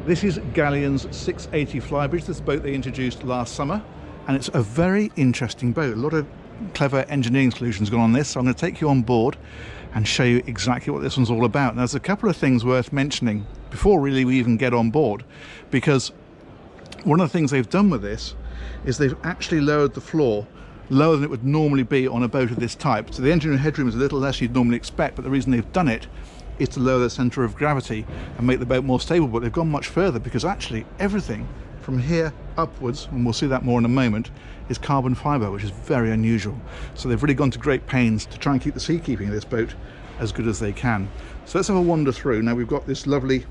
This is Galeon's 680 Flybridge, this boat they introduced last summer, and it's a very interesting boat. A lot of clever engineering solutions gone on this, so I'm going to take you on board and show you exactly what this one's all about. Now, there's a couple of things worth mentioning before really we even get on board, because one of the things they've done with this is they've actually lowered the floor lower than it would normally be on a boat of this type. So the engine room headroom is a little less you'd normally expect, but the reason they've done it is to lower the centre of gravity and make the boat more stable. But they've gone much further, because actually everything from here upwards, and we'll see that more in a moment, is carbon fibre, which is very unusual. So they've really gone to great pains to try and keep the seakeeping of this boat as good as they can. So let's have a wander through. Now, we've got this lovely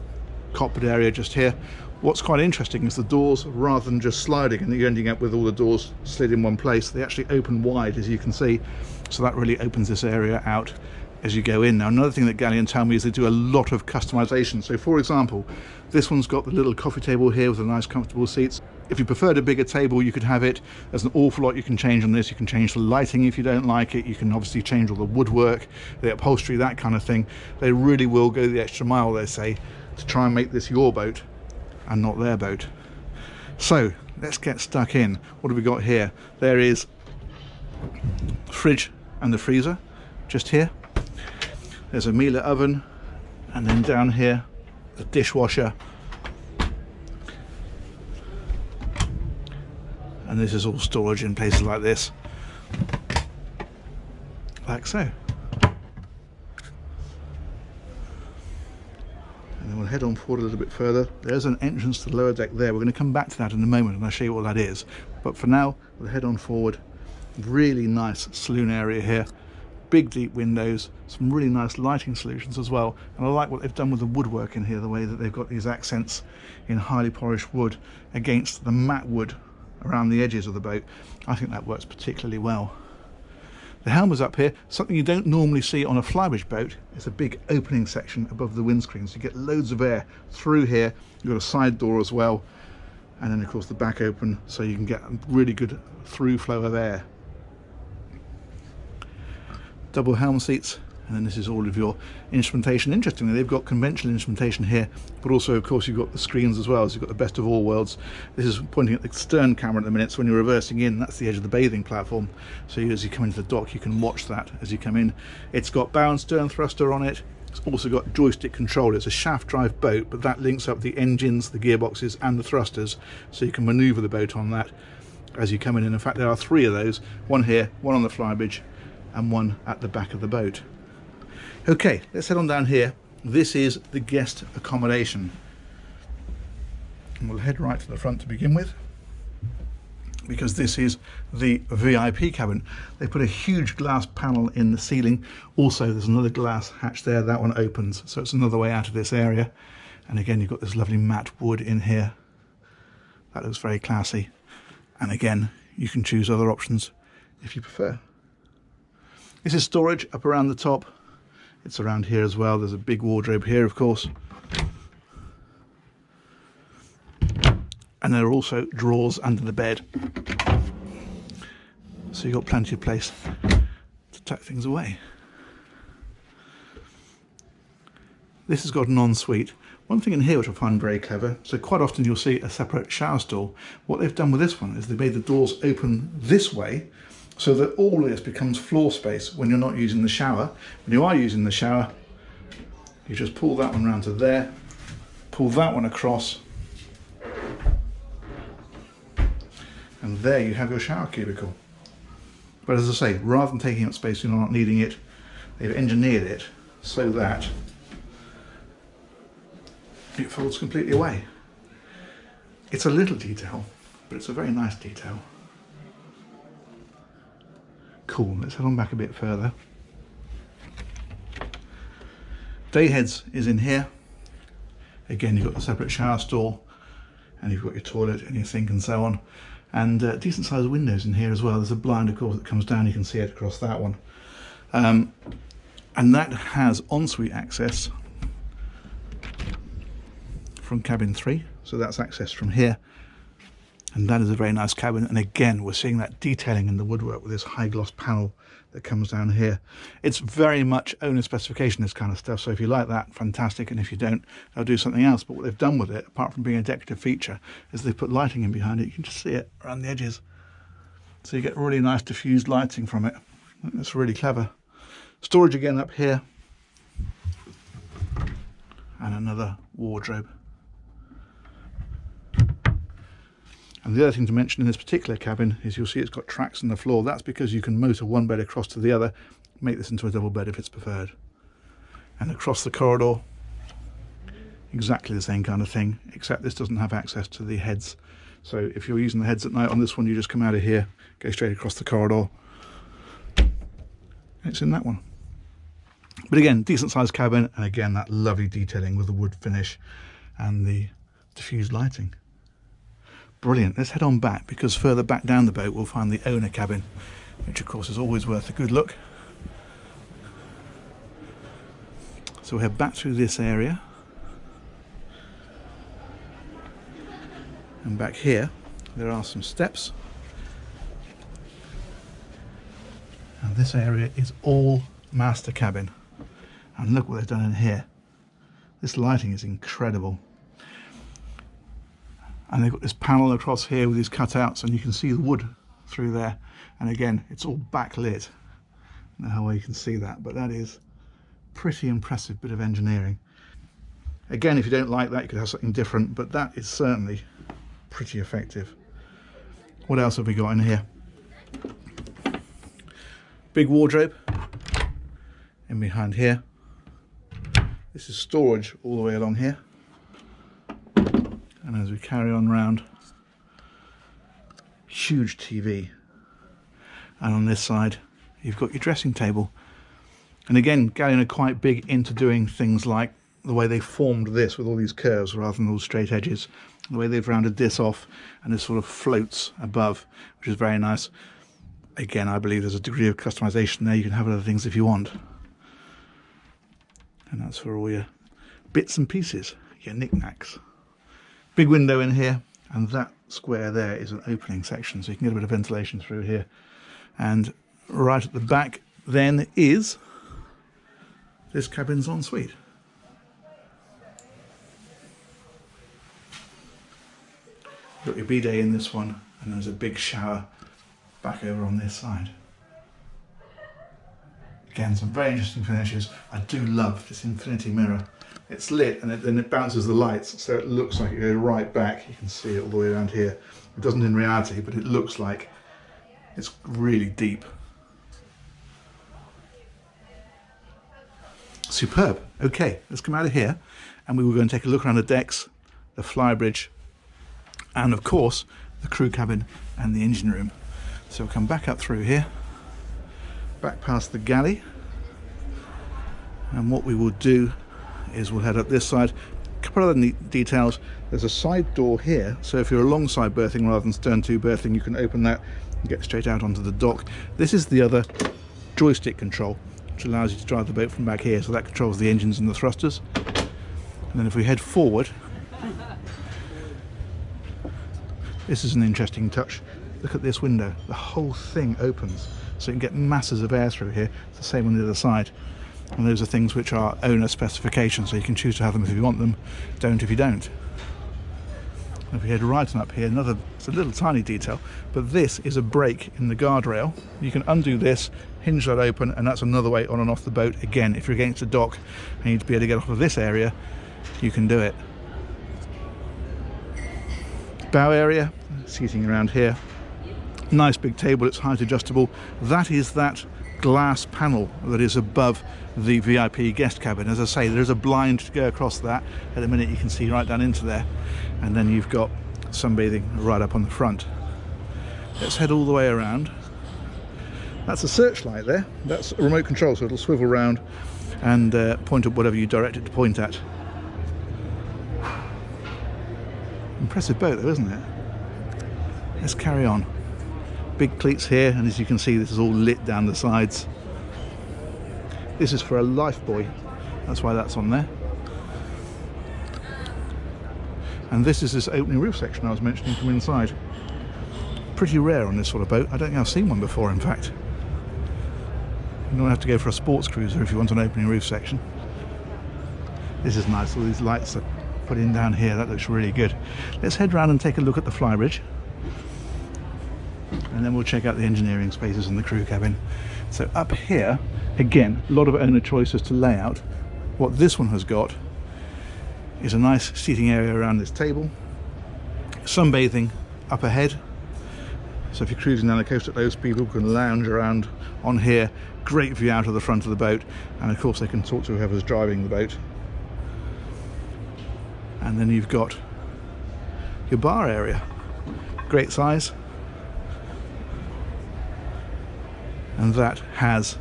cockpit area just here. What's quite interesting is the doors, rather than just sliding and you're ending up with all the doors slid in one place, they actually open wide, as you can see. So that really opens this area out as you go in. Now, another thing that Galeon tell me is they do a lot of customization. So for example, this one's got the little coffee table here with the nice comfortable seats. If you preferred a bigger table, you could have it. There's an awful lot you can change on this. You can change the lighting if you don't like it. You can obviously change all the woodwork, the upholstery, that kind of thing. They really will go the extra mile, they say, to try and make this your boat and not their boat. So let's get stuck in. What have we got here? There is the fridge and the freezer just here. There's a Miele oven, and then down here the dishwasher, and this is all storage in places like this, like so. And then we'll head on forward a little bit further. There's an entrance to the lower deck there. We're going to come back to that in a moment and I'll show you what that is. But for now, we'll head on forward. Really nice saloon area here. Big deep windows, some really nice lighting solutions as well. And I like what they've done with the woodwork in here, the way that they've got these accents in highly polished wood against the matte wood around the edges of the boat. I think that works particularly well. The helm is up here. Something you don't normally see on a Flybridge boat is a big opening section above the windscreen, so you get loads of air through here. You've got a side door as well, and then of course the back open, so you can get a really good through flow of air. Double helm seats, and then this is all of your instrumentation. Interestingly, they've got conventional instrumentation here, but also of course you've got the screens as well, so you've got the best of all worlds. This is pointing at the stern camera at the minute, so when you're reversing in, that's the edge of the bathing platform, so as you come into the dock you can watch that as you come in. It's got bow and stern thruster on it. It's also got joystick control. It's a shaft drive boat, but that links up the engines, the gearboxes and the thrusters, so you can maneuver the boat on that as you come in. And in fact there are three of those, one here, one on the Flybridge, and one at the back of the boat. Okay, let's head on down here. This is the guest accommodation, and we'll head right to the front to begin with, because this is the VIP cabin. They put a huge glass panel in the ceiling. Also there's another glass hatch there, that one opens, so it's another way out of this area. And again, you've got this lovely matte wood in here. That looks very classy, and again you can choose other options if you prefer. This is storage up around the top. It's around here as well. There's a big wardrobe here, of course. And there are also drawers under the bed. So you've got plenty of place to tuck things away. This has got an ensuite. One thing in here which I find very clever, so quite often you'll see a separate shower stall. What they've done with this one is they made the doors open this way, so that all this becomes floor space when you're not using the shower. When you are using the shower, you just pull that one round to there, pull that one across, and there you have your shower cubicle. But as I say, rather than taking up space when you're not needing it, they've engineered it so that it folds completely away. It's a little detail, but it's a very nice detail. Cool, let's head on back a bit further. Dayheads is in here. Again, you've got the separate shower stall, and you've got your toilet and your sink and so on. And decent sized windows in here as well. There's a blind, of course, that comes down. You can see it across that one. And that has ensuite access from cabin 3. So that's access from here. And that is a very nice cabin, and again we're seeing that detailing in the woodwork with this high gloss panel that comes down here. It's very much owner specification, this kind of stuff, so if you like that, fantastic, and if you don't, they'll do something else. But what they've done with it, apart from being a decorative feature, is they've put lighting in behind it. You can just see it around the edges, so you get really nice diffused lighting from it. It's really clever. Storage again up here, and another wardrobe. And the other thing to mention in this particular cabin is you'll see it's got tracks in the floor. That's because you can motor one bed across to the other, make this into a double bed if it's preferred. And across the corridor, exactly the same kind of thing, except this doesn't have access to the heads. So if you're using the heads at night on this one, you just come out of here, go straight across the corridor, and it's in that one. But again, decent sized cabin, and again that lovely detailing with the wood finish and the diffused lighting. Brilliant. Let's head on back, because further back down the boat we'll find the owner cabin, which of course is always worth a good look. So we'll head back through this area, and back here there are some steps, and this area is all master cabin. And look what they've done in here. This lighting is incredible. And they've got this panel across here with these cutouts, and you can see the wood through there. And again, it's all backlit. I don't know how well you can see that, but that is pretty impressive bit of engineering. Again, if you don't like that, you could have something different, but that is certainly pretty effective. What else have we got in here? Big wardrobe in behind here. This is storage all the way along here. And as we carry on round, huge TV. And on this side, you've got your dressing table. And again, Galeon are quite big into doing things like the way they formed this with all these curves rather than all straight edges. The way they've rounded this off, and this sort of floats above, which is very nice. Again, I believe there's a degree of customization there. You can have other things if you want. And that's for all your bits and pieces, your knickknacks. Big window in here, and that square there is an opening section, so you can get a bit of ventilation through here. And right at the back then is this cabin's ensuite. You've got your bidet in this one, and there's a big shower back over on this side. Again, some very interesting finishes. I do love this infinity mirror. It's lit, and then it bounces the lights, so it looks like it goes right back. You can see it all the way around here. It doesn't in reality, but it looks like it's really deep. Superb. Okay, let's come out of here, and we will go and take a look around the decks, the Flybridge, and of course the crew cabin and the engine room. So we'll come back up through here, back past the galley, and what we will do is we'll head up this side. A couple of other neat details. There's a side door here, so if you're alongside berthing rather than stern to berthing, you can open that and get straight out onto the dock. This is the other joystick control, which allows you to drive the boat from back here, so that controls the engines and the thrusters. And then if we head forward, this is an interesting touch. Look at this window, the whole thing opens, so you can get masses of air through here. It's the same on the other side. And those are things which are owner specifications, so you can choose to have them if you want them, don't if you don't. If we head right on up here, it's a little tiny detail, but this is a brake in the guardrail. You can undo this, hinge that open, and that's another way on and off the boat. Again, if you're against a dock and you need to be able to get off of this area, you can do it. Bow area, seating around here. Nice big table, it's height adjustable. That is that glass panel that is above the VIP guest cabin. As I say, there's a blind to go across that. At a minute you can see right down into there, and then you've got sunbathing right up on the front. Let's head all the way around. That's a searchlight there. That's a remote control, so it'll swivel around and point at whatever you direct it to point at. Impressive boat though, isn't it? Let's carry on. Big cleats here, and as you can see, this is all lit down the sides. This is for a life buoy, that's why that's on there. And this is this opening roof section I was mentioning from inside. Pretty rare on this sort of boat. I don't think I've seen one before, in fact. You don't have to go for a sports cruiser if you want an opening roof section. This is nice. All these lights are put in down here. That looks really good. Let's head round and take a look at the Flybridge. And then we'll check out the engineering spaces and the crew cabin. So up here, again, a lot of owner choices to layout. What this one has got is a nice seating area around this table, sunbathing up ahead, so if you're cruising down the coast at low speed, people can lounge around on here. Great view out of the front of the boat, and of course they can talk to whoever's driving the boat. And then you've got your bar area, great size, and that has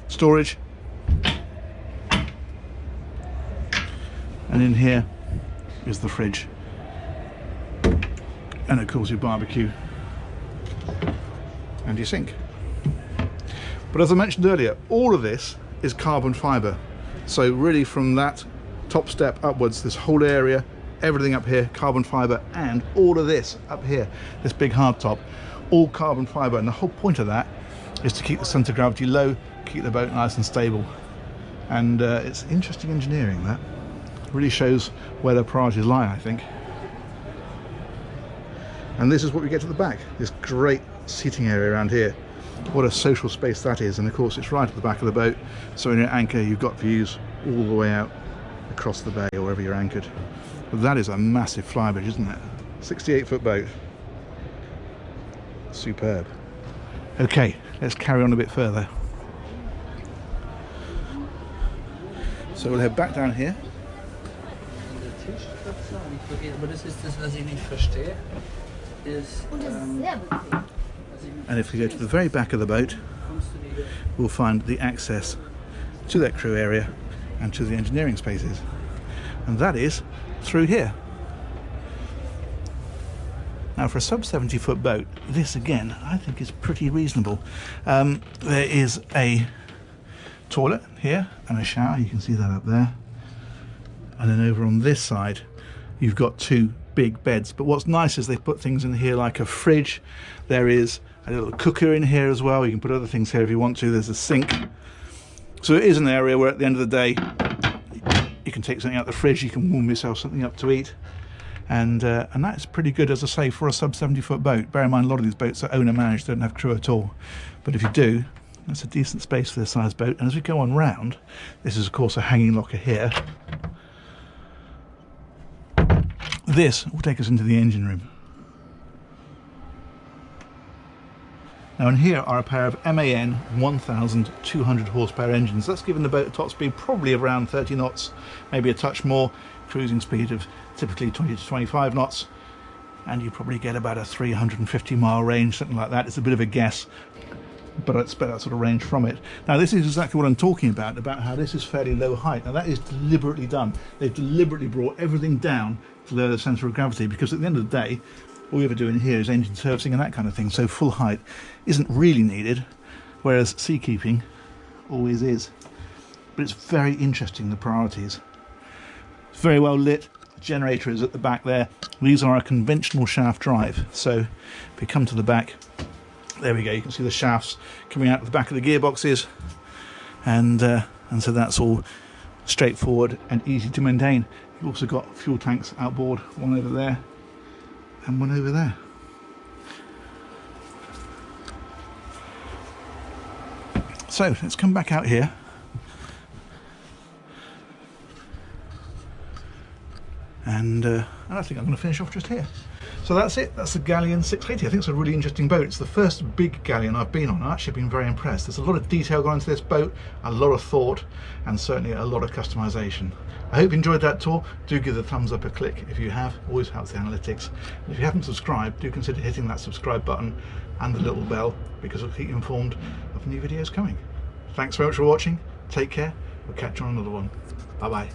storage. And in here is the fridge, and of course your barbecue and your sink. But as I mentioned earlier, all of this is carbon fibre. So really from that top step upwards, this whole area, everything up here, carbon fibre, and all of this up here, this big hard top, all carbon fibre. And the whole point of that is to keep the centre of gravity low, keep the boat nice and stable. And it's interesting engineering, that. Really shows where their priorities lie, I think. And this is what we get to the back, this great seating area around here. What a social space that is. And of course it's right at the back of the boat, so when you're at anchor you've got views all the way out across the bay or wherever you're anchored. But that is a massive Flybridge, isn't it? 68-foot boat. Superb. Okay, let's carry on a bit further. So we'll head back down here. Aber das ist das, was ich nicht verstehe. And if we go to the very back of the boat, we'll find the access to that crew area and to the engineering spaces. And that is through here. Now for a sub 70-foot boat, this again, I think is pretty reasonable. There is a toilet here and a shower, you can see that up there. And then over on this side, you've got two big beds. But what's nice is they put things in here like a fridge. There is a little cooker in here as well. You can put other things here if you want to. There's a sink. So it is an area where at the end of the day, you can take something out of the fridge, you can warm yourself something up to eat. And that's pretty good, as I say, for a sub 70-foot boat. Bear in mind, a lot of these boats are owner managed, don't have crew at all. But if you do, that's a decent space for this size boat. And as we go on round, this is of course a hanging locker here. This will take us into the engine room. Now in here are a pair of MAN 1200 horsepower engines. That's giving the boat a top speed probably around 30 knots, maybe a touch more, cruising speed of typically 20 to 25 knots, and you probably get about a 350-mile range, something like that. It's a bit of a guess, but I'd expect that sort of range from it. Now this is exactly what I'm talking about how this is fairly low height. Now that is deliberately done. They've deliberately brought everything down to lower the centre of gravity, because at the end of the day, all we ever do in here is engine servicing and that kind of thing, so full height isn't really needed, whereas seakeeping always is. But it's very interesting, the priorities. It's very well lit. The generator is at the back there. These are a conventional shaft drive, so if we come to the back, there we go, you can see the shafts coming out of the back of the gearboxes, and so that's all straightforward and easy to maintain. You've also got fuel tanks outboard, one over there and one over there. So let's come back out here. And I think I'm going to finish off just here. So that's it, that's the Galeon 680. I think it's a really interesting boat. It's the first big Galeon I've been on. I've actually been very impressed. There's a lot of detail going into this boat, a lot of thought, and certainly a lot of customization. I hope you enjoyed that tour. Do give the thumbs up a click if you have, always helps the analytics. And if you haven't subscribed, do consider hitting that subscribe button and the little bell, because it'll keep you informed of new videos coming. Thanks very much for watching, take care, we'll catch you on another one. Bye bye.